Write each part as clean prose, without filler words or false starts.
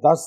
10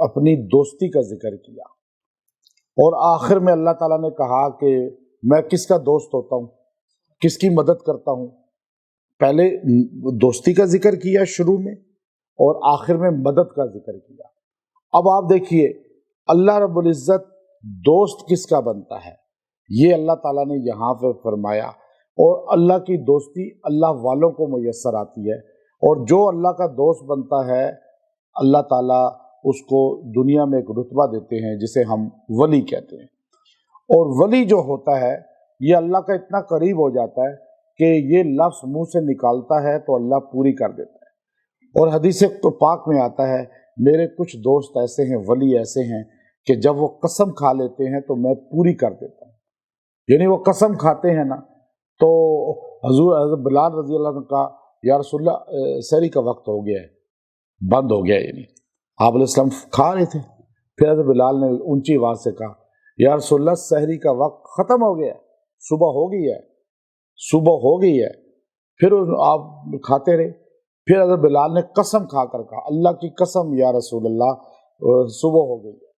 اپنی دوستی کا ذکر کیا، اور آخر میں اللہ تعالیٰ نے کہا کہ میں کس کا دوست ہوتا ہوں، کس کی مدد کرتا ہوں۔ پہلے دوستی کا ذکر کیا شروع میں، اور آخر میں مدد کا ذکر کیا۔ اب آپ دیکھیے اللہ رب العزت دوست کس کا بنتا ہے، یہ اللہ تعالیٰ نے یہاں پہ فرمایا، اور اللہ کی دوستی اللہ والوں کو میسر آتی ہے، اور جو اللہ کا دوست بنتا ہے اللہ تعالیٰ اس کو دنیا میں ایک رتبہ دیتے ہیں جسے ہم ولی کہتے ہیں۔ اور ولی جو ہوتا ہے یہ اللہ کا اتنا قریب ہو جاتا ہے کہ یہ لفظ منہ سے نکالتا ہے تو اللہ پوری کر دیتا ہے۔ اور حدیث پاک میں آتا ہے میرے کچھ دوست ایسے ہیں، ولی ایسے ہیں کہ جب وہ قسم کھا لیتے ہیں تو میں پوری کر دیتا ہوں۔ یعنی وہ قسم کھاتے ہیں نا تو حضرت بلال رضی اللہ عنہ کا یا رسول اللہ سحری کا وقت ہو گیا ہے، بند ہو گیا ہے، یعنی آپ علیہ السلام کھا رہے تھے، پھر حضرت بلال نے اونچی آواز سے کہا یا رسول اللہ سحری کا وقت ختم ہو گیا ہے، صبح ہو گئی ہے، صبح ہو گئی ہے۔ پھر آپ کھاتے رہے، پھر حضرت بلال نے قسم کھا کر کہا اللہ کی قسم یا رسول اللہ صبح ہو گئی ہے۔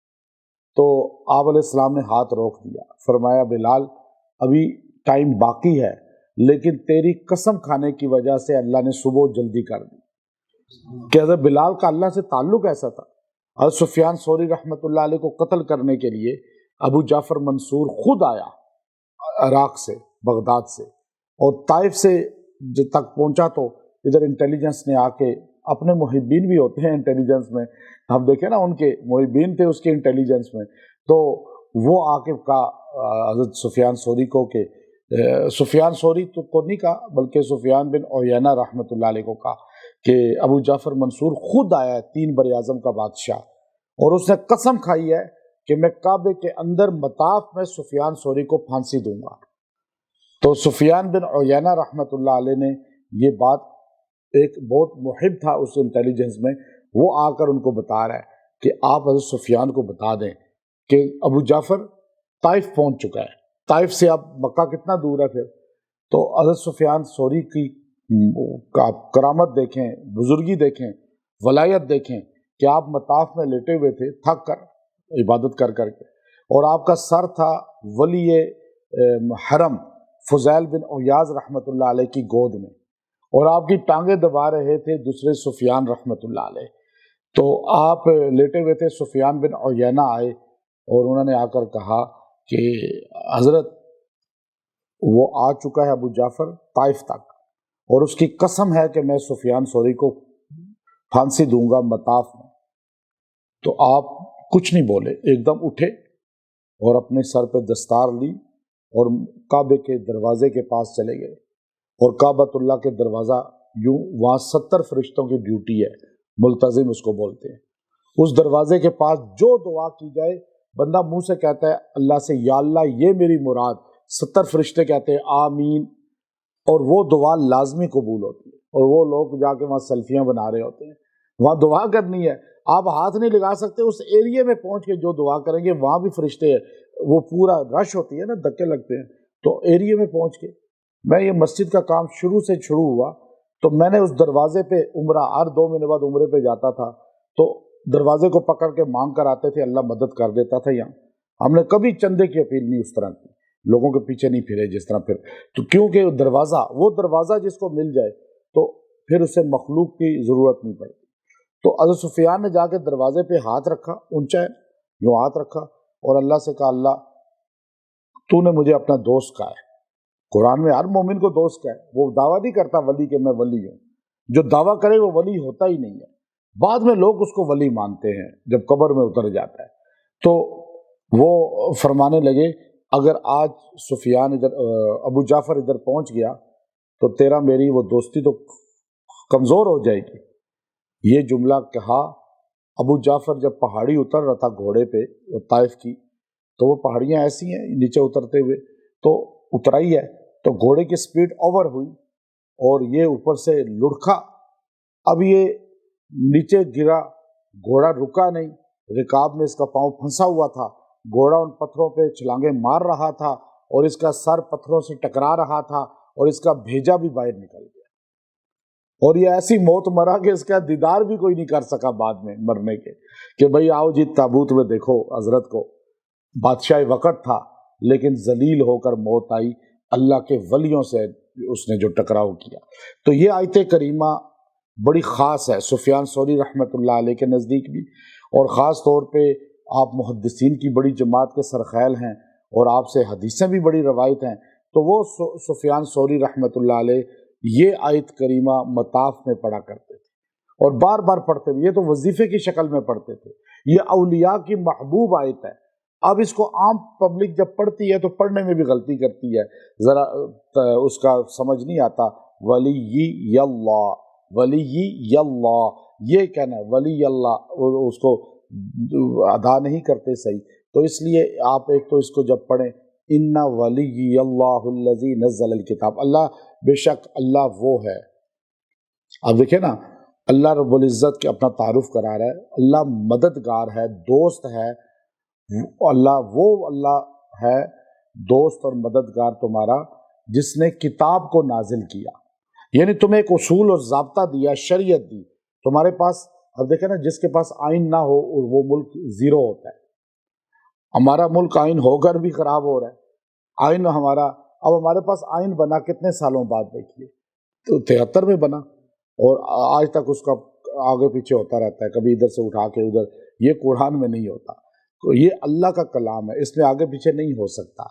تو آپ علیہ السلام نے ہاتھ روک دیا، فرمایا بلال ابھی ٹائم باقی ہے، لیکن تیری قسم کھانے کی وجہ سے اللہ نے صبح جلدی کر دی۔ کہ حضرت بلال کا اللہ سے تعلق ایسا تھا، حضرت سفیان ثوری رحمۃ اللہ علیہ کو قتل کرنے کے لیے ابو جعفر منصور خود آیا عراق سے، بغداد سے، اور طائف سے جب تک پہنچا تو ادھر انٹیلیجنس نے آ کے، اپنے محبین بھی ہوتے ہیں انٹیلیجنس میں، ہم دیکھیں نا ان کے محبین تھے اس کے انٹیلیجنس میں، تو وہ آ کے کہا حضرت سفیان ثوری کو کہ سفیان ثوری تو کو نہیں کہا بلکہ سفیان بن عیینہ رحمۃ اللہ علیہ کو کہا کہ ابو جعفر منصور خود آیا ہے، 3 براعظم کا بادشاہ، اور اس نے قسم کھائی ہے کہ میں کعبے کے اندر مطاف میں سفیان ثوری کو پھانسی دوں گا۔ تو سفیان بن عیینہ رحمۃ اللہ علیہ نے یہ بات، ایک بہت محب تھا اس انٹیلیجنس میں، وہ آ کر ان کو بتا رہا ہے کہ آپ حضرت سفیان کو بتا دیں کہ ابو جعفر طائف پہنچ چکا ہے، طائف سے اب مکہ کتنا دور ہے پھر۔ تو حضرت سفیان ثوری کی کرامت دیکھیں، بزرگی دیکھیں، ولایت دیکھیں کہ آپ مطاف میں لیٹے ہوئے تھے تھک کر عبادت کر کر کے، اور آپ کا سر تھا ولی حرم فضیل بن عیاض رحمۃ اللہ علیہ کی گود میں، اور آپ کی ٹانگیں دبا رہے تھے دوسرے سفیان رحمۃ اللہ علیہ۔ تو آپ لیٹے ہوئے تھے، سفیان بن عیینہ آئے اور انہوں نے آ کر کہا کہ حضرت وہ آ چکا ہے ابو جعفر طائف تک، اور اس کی قسم ہے کہ میں سفیان ثوری کو پھانسی دوں گا مطاف میں۔ تو آپ کچھ نہیں بولے، ایک دم اٹھے اور اپنے سر پہ دستار لی اور کعبے کے دروازے کے پاس چلے گئے، اور کعبۃ اللہ کے دروازہ یوں، وہاں 70 فرشتوں کی ڈیوٹی ہے، ملتزم اس کو بولتے ہیں، اس دروازے کے پاس جو دعا کی جائے بندہ منہ سے کہتا ہے اللہ سے یا اللہ یہ میری مراد، 70 فرشتے کہتے ہیں آمین، اور وہ دعا لازمی قبول ہوتی ہے۔ اور وہ لوگ جا کے وہاں سیلفیاں بنا رہے ہوتے ہیں، وہاں دعا کرنی ہے، آپ ہاتھ نہیں لگا سکتے، اس ایریے میں پہنچ کے جو دعا کریں گے وہاں بھی فرشتے ہیں، وہ پورا رش ہوتی ہے نا، دھکے لگتے ہیں، تو ایریے میں پہنچ کے میں یہ مسجد کا کام شروع سے شروع ہوا تو میں نے اس دروازے پہ عمرہ، ہر 2 مہینے بعد عمرے پہ جاتا تھا، تو دروازے کو پکڑ کے مانگ کر آتے تھے، اللہ مدد کر دیتا تھا۔ یہاں ہم نے کبھی چندے کی اپیل نہیں اس طرح کی، لوگوں کے پیچھے نہیں پھرے جس طرح پھر، تو کیونکہ وہ دروازہ جس کو مل جائے تو پھر اسے مخلوق کی ضرورت نہیں پڑتی۔ تو حضرت سفیان نے جا کے دروازے پہ ہاتھ رکھا، اونچا یوں ہاتھ رکھا، اور اللہ سے کہا اللہ تو نے مجھے اپنا دوست کہا ہے۔ قرآن میں ہر مومن کو دوست کہا ہے، وہ دعویٰ نہیں کرتا ولی کہ میں ولی ہوں، جو دعویٰ کرے وہ ولی ہوتا ہی نہیں ہے، بعد میں لوگ اس کو ولی مانتے ہیں جب قبر میں اتر جاتا ہے۔ تو وہ فرمانے لگے اگر آج سفیان ادھر ابو جعفر ادھر پہنچ گیا تو تیرا میری وہ دوستی تو کمزور ہو جائے گی۔ یہ جملہ کہا ابو جعفر جب پہاڑی اتر رہا تھا گھوڑے پہ، وہ طائف کی، تو وہ پہاڑیاں ایسی ہیں نیچے اترتے ہوئے، تو اترائی ہے تو گھوڑے کی سپیڈ اوور ہوئی اور یہ اوپر سے لڑکھا، اب یہ نیچے گرا، گھوڑا رکا نہیں، رکاب میں اس کا پاؤں پھنسا ہوا تھا، گھوڑا ان پتھروں پہ چھلانگیں مار رہا تھا اور اس کا سر پتھروں سے ٹکرا رہا تھا اور اس کا بھیجا بھی باہر نکل گیا، اور یہ ایسی موت مرا کہ اس کا دیدار بھی کوئی نہیں کر سکا بعد میں مرنے کے، کہ بھئی آؤ جی تابوت میں دیکھو حضرت کو۔ بادشاہ وقت تھا لیکن ذلیل ہو کر موت آئی، اللہ کے ولیوں سے اس نے جو ٹکراؤ کیا۔ تو یہ آیت کریمہ بڑی خاص ہے سفیان ثوری رحمۃ اللہ علیہ کے نزدیک بھی، اور خاص طور پہ آپ محدثین کی بڑی جماعت کے سرخیل ہیں اور آپ سے حدیثیں بھی بڑی روایت ہیں، تو وہ سفیان ثوری رحمۃ اللہ علیہ یہ آیت کریمہ مطاف میں پڑھا کرتے تھے اور بار بار پڑھتے تھے۔ یہ تو وظیفے کی شکل میں پڑھتے تھے، یہ اولیاء کی محبوب آیت ہے۔ اب اس کو عام پبلک جب پڑھتی ہے تو پڑھنے میں بھی غلطی کرتی ہے، ذرا اس کا سمجھ نہیں آتا۔ ولی اللہ، ولی اللہ یہ کہنا ہے، ولی اللہ، اس کو ادا نہیں کرتے صحیح، تو اس لیے آپ ایک تو اس کو جب پڑھیں ان ولی اللہ الذی نزل الکتاب، اللہ بے شک اللہ وہ ہے۔ اب دیکھیں نا، اللہ رب العزت کے اپنا تعارف کرا رہا ہے، اللہ مددگار ہے، دوست ہے، اللہ ہے دوست اور مددگار تمہارا جس نے کتاب کو نازل کیا، یعنی تمہیں ایک اصول اور ضابطہ دیا، شریعت دی تمہارے پاس۔ اب دیکھیں نا، جس کے پاس آئین نہ ہو وہ ملک زیرو ہوتا ہے۔ ہمارا ملک آئین ہو کر بھی خراب ہو رہا ہے، آئین ہمارا، اب ہمارے پاس آئین بنا کتنے سالوں بعد دیکھیے، تو 73 میں بنا، اور آج تک اس کا آگے پیچھے ہوتا رہتا ہے، کبھی ادھر سے اٹھا کے ادھر۔ یہ قرآن میں نہیں ہوتا، تو یہ اللہ کا کلام ہے، اس میں آگے پیچھے نہیں ہو سکتا۔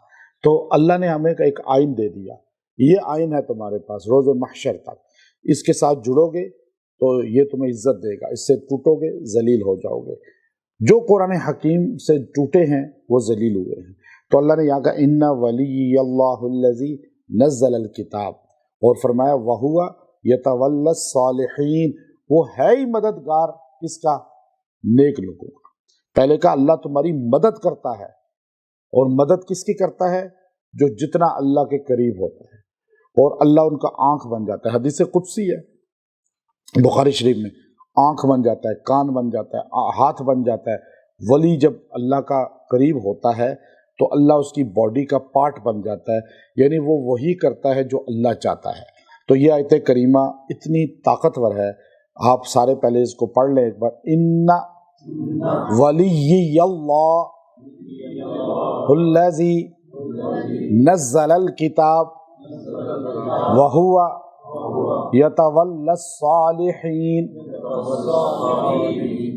تو اللہ نے ہمیں ایک آئین دے دیا، یہ آئین ہے تمہارے پاس روز محشر تک، اس کے ساتھ جڑو گے تو یہ تمہیں عزت دے گا، اس سے ٹوٹو گے ذلیل ہو جاؤ گے۔ جو قرآن حکیم سے ٹوٹے ہیں وہ ذلیل ہوئے ہیں۔ تو اللہ نے یہاں کہا ان ولی اللہ الذی نزل الکتاب، اور فرمایا وہوا یتولی الصالحین، وہ ہے ہی مددگار کس کا؟ نیک لوگوں کا۔ پہلے کہا اللہ تمہاری مدد کرتا ہے، اور مدد کس کی کرتا ہے؟ جو جتنا اللہ کے قریب ہوتا ہے، اور اللہ ان کا آنکھ بن جاتا ہے۔ حدیث قدسی ہے بخاری شریف میں، آنکھ بن جاتا ہے، کان بن جاتا ہے، ہاتھ بن جاتا ہے۔ ولی جب اللہ کا قریب ہوتا ہے تو اللہ اس کی باڈی کا پارٹ بن جاتا ہے، یعنی وہ وہی کرتا ہے جو اللہ چاہتا ہے۔ تو یہ آیت کریمہ اتنی طاقتور ہے، آپ سارے پہلے اس کو پڑھ لیں ایک بار۔ ان ولی اللہ الذی نزل الکتاب وہو یتولی الصالحین۔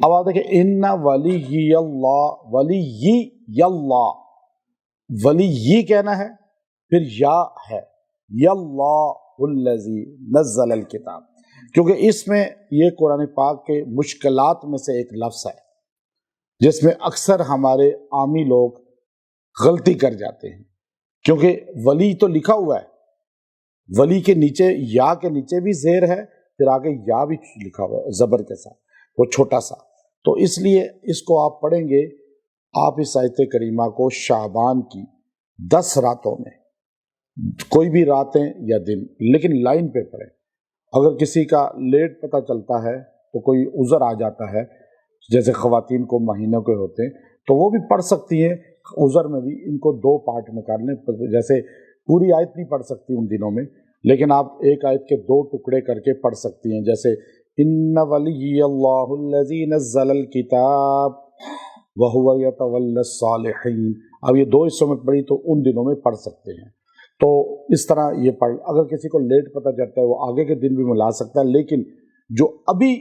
اب آپ دیکھیں ان ولی اللہ، ولی اللہ، ولی کہنا ہے پھر یا ہے، یاللہ الذی نزل الکتاب، کیونکہ اس میں یہ قرآن پاک کے مشکلات میں سے ایک لفظ ہے جس میں اکثر ہمارے عامی لوگ غلطی کر جاتے ہیں، کیونکہ ولی تو لکھا ہوا ہے، ولی کے نیچے یا کے نیچے بھی زیر ہے، پھر آگے یا بھی لکھا ہوا ہے زبر کے ساتھ، وہ چھوٹا سا، تو اس لیے اس کو آپ پڑھیں گے، آپ اس آیت کریمہ کو شعبان کی 10 راتوں میں، کوئی بھی راتیں یا دن، لیکن لائن پہ پڑھیں۔ اگر کسی کا لیٹ پتہ چلتا ہے تو کوئی عذر آ جاتا ہے، جیسے خواتین کو مہینوں کے ہوتے ہیں تو وہ بھی پڑھ سکتی ہیں، عذر میں بھی ان کو 2 پارٹ میں کر لیں، جیسے پوری آیت نہیں پڑھ سکتی ان دنوں میں، لیکن آپ ایک آیت کے 2 ٹکڑے کر کے پڑھ سکتی ہیں، جیسے ان ولی اللہ الذی نزل الکتاب وہو یتولی الصالحین۔ اب یہ 2 حصوں میں پڑھی تو ان دنوں میں پڑھ سکتے ہیں۔ تو اس طرح یہ پڑھ، اگر کسی کو لیٹ پتہ چلتا ہے وہ آگے کے دن بھی ملا سکتا ہے، لیکن جو ابھی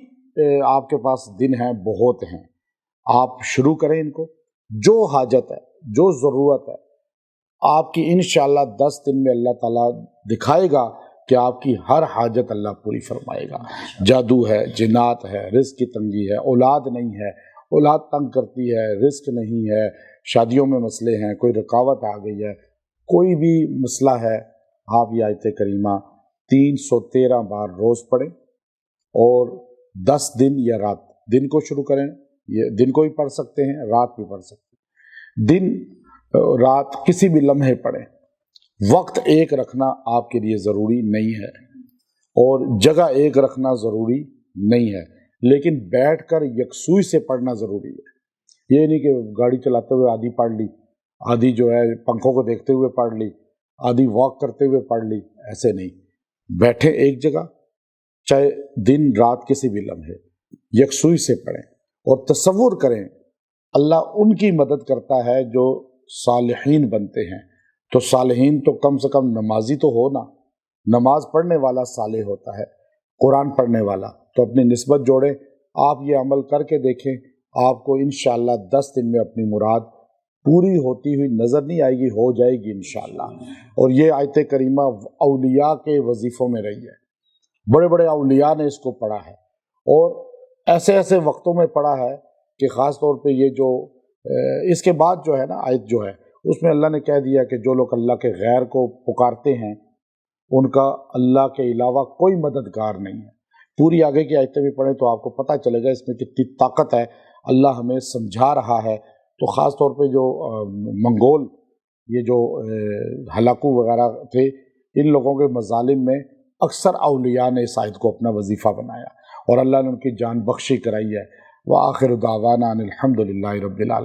آپ کے پاس دن ہیں بہت ہیں، آپ شروع کریں ان کو، جو حاجت ہے، جو ضرورت ہے آپ کی انشاءاللہ 10 دن میں اللہ تعالیٰ دکھائے گا کہ آپ کی ہر حاجت اللہ پوری فرمائے گا۔ جادو ہے، جنات ہے، رزق کی تنگی ہے، اولاد نہیں ہے، اولاد تنگ کرتی ہے، رزق نہیں ہے، شادیوں میں مسئلے ہیں، کوئی رکاوٹ آ گئی ہے، کوئی بھی مسئلہ ہے، آپ یہ آیت کریمہ 313 بار روز پڑھیں، اور 10 دن یا رات، دن کو شروع کریں، یہ دن کو بھی پڑھ سکتے ہیں، رات بھی پڑھ سکتے ہیں، دن رات کسی بھی لمحے پڑھیں۔ وقت ایک رکھنا آپ کے لیے ضروری نہیں ہے، اور جگہ ایک رکھنا ضروری نہیں ہے، لیکن بیٹھ کر یکسوئی سے پڑھنا ضروری ہے۔ یہ نہیں کہ گاڑی چلاتے ہوئے آدھی پڑھ لی، آدھی جو ہے پنکھوں کو دیکھتے ہوئے پڑھ لی، آدھی واک کرتے ہوئے پڑھ لی، ایسے نہیں۔ بیٹھے ایک جگہ، چاہے دن رات کسی بھی لمحے یکسوئی سے پڑھیں اور تصور کریں اللہ ان کی مدد کرتا ہے جو صالحین بنتے ہیں۔ تو صالحین تو کم سے کم نمازی تو ہو نا، نماز پڑھنے والا صالح ہوتا ہے، قرآن پڑھنے والا۔ تو اپنی نسبت جوڑیں، آپ یہ عمل کر کے دیکھیں، آپ کو انشاءاللہ 10 دن میں اپنی مراد پوری ہوتی ہوئی نظر نہیں آئے گی، ہو جائے گی انشاءاللہ۔ اور یہ آیت کریمہ اولیاء کے وظیفوں میں رہی ہے، بڑے بڑے اولیاء نے اس کو پڑھا ہے، اور ایسے ایسے وقتوں میں پڑھا ہے کہ خاص طور پہ یہ جو اس کے بعد جو ہے نا آیت جو ہے اس میں اللہ نے کہہ دیا کہ جو لوگ اللہ کے غیر کو پکارتے ہیں ان کا اللہ کے علاوہ کوئی مددگار نہیں ہے۔ پوری آگے کی آیتیں بھی پڑھیں تو آپ کو پتہ چلے گا اس میں کتنی طاقت ہے، اللہ ہمیں سمجھا رہا ہے۔ تو خاص طور پہ جو منگول یہ جو ہلاکو وغیرہ تھے، ان لوگوں کے مظالم میں اکثر اولیاء نے اس آیت کو اپنا وظیفہ بنایا اور اللہ نے ان کی جان بخشی کرائی ہے۔ وآخر دعوانا ان الحمد للہ رب العالمین۔